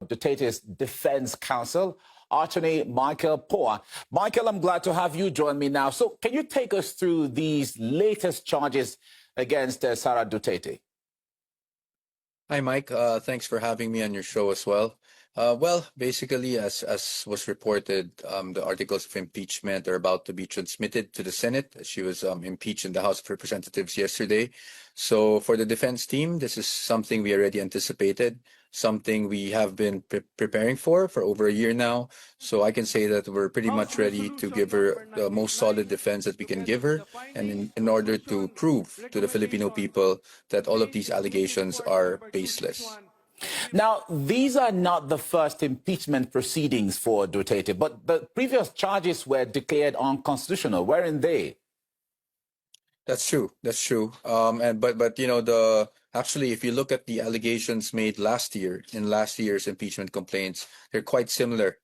Duterte's defense counsel, Atty Michael Poa. Michael, I'm glad to have you join me now. So can you take us through these latest charges against Sara Duterte? Hi, Mike. Thanks for having me on your show as well. Basically, as was reported, the articles of impeachment are about to be transmitted to the Senate. She was impeached in the House of Representatives yesterday. So for the defense team, this is something we already anticipated, something we have been preparing for over a year now. So I can say that we're pretty much ready to give her the most solid defense that we can give her, and in order to prove to the Filipino people that all of these allegations are baseless. Now, these are not the first impeachment proceedings for Duterte, but the previous charges were declared unconstitutional. Weren't they? That's true. That's true. But you know, actually, if you look at the allegations made last year in last year's impeachment complaints, they're quite similar,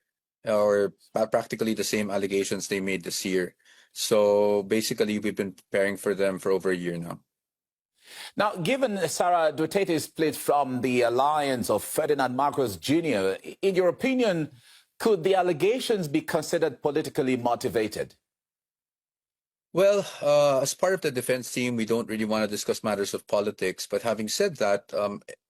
or practically the same allegations they made this year. So basically, we've been preparing for them for over a year now. Now, given Sara Duterte's split from the alliance of Ferdinand Marcos Jr., in your opinion, could the allegations be considered politically motivated? Well, as part of the defense team, we don't really want to discuss matters of politics. But having said that,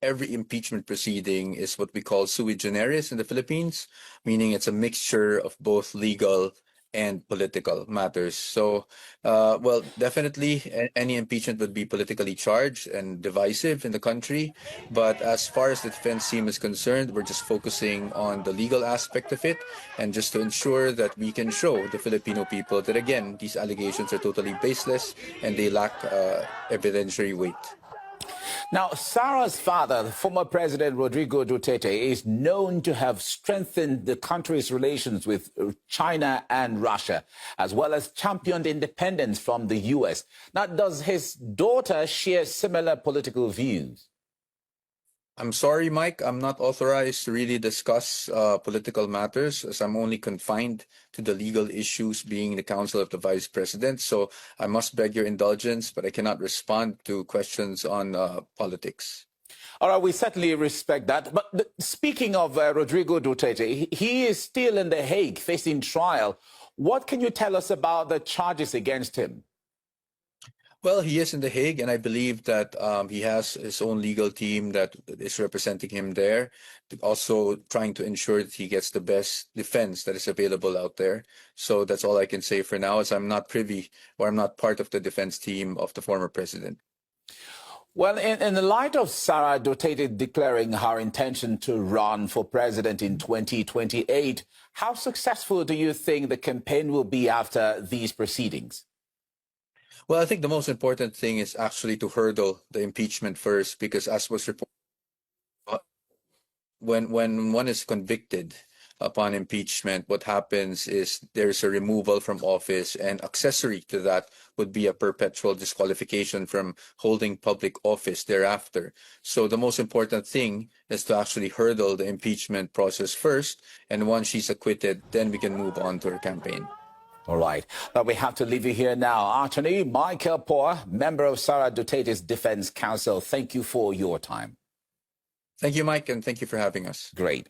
every impeachment proceeding is what we call sui generis in the Philippines, meaning it's a mixture of both legal and political matters. So, well, definitely any impeachment would be politically charged and divisive in the country. But as far as the defense team is concerned, we're just focusing on the legal aspect of it, and just to ensure that we can show the Filipino people that, again, these allegations are totally baseless and they lack evidentiary weight. Now, Sara's father, the former President Rodrigo Duterte, is known to have strengthened the country's relations with China and Russia, as well as championed independence from the U.S. Now, does his daughter share similar political views? I'm sorry, Mike. I'm not authorized to really discuss political matters, as I'm only confined to the legal issues, being the counsel of the vice president. So I must beg your indulgence, but I cannot respond to questions on politics. All right, we certainly respect that. But speaking of Rodrigo Duterte, he is still in The Hague facing trial. What can you tell us about the charges against him? Well, he is in The Hague, and I believe that he has his own legal team that is representing him there, also trying to ensure that he gets the best defense that is available out there. So that's all I can say for now, as I'm not privy, or I'm not part of the defense team of the former president. Well, in the light of Sara Duterte declaring her intention to run for president in 2028, how successful do you think the campaign will be after these proceedings? Well, I think the most important thing is actually to hurdle the impeachment first, because as was reported, when one is convicted upon impeachment, what happens is there's a removal from office, and accessory to that would be a perpetual disqualification from holding public office thereafter. So the most important thing is to actually hurdle the impeachment process first, and once she's acquitted, then we can move on to her campaign. All right. But we have to leave you here now. Atty Michael Poa, member of Sara Duterte's defense counsel, thank you for your time. Thank you, Mike, and thank you for having us. Great.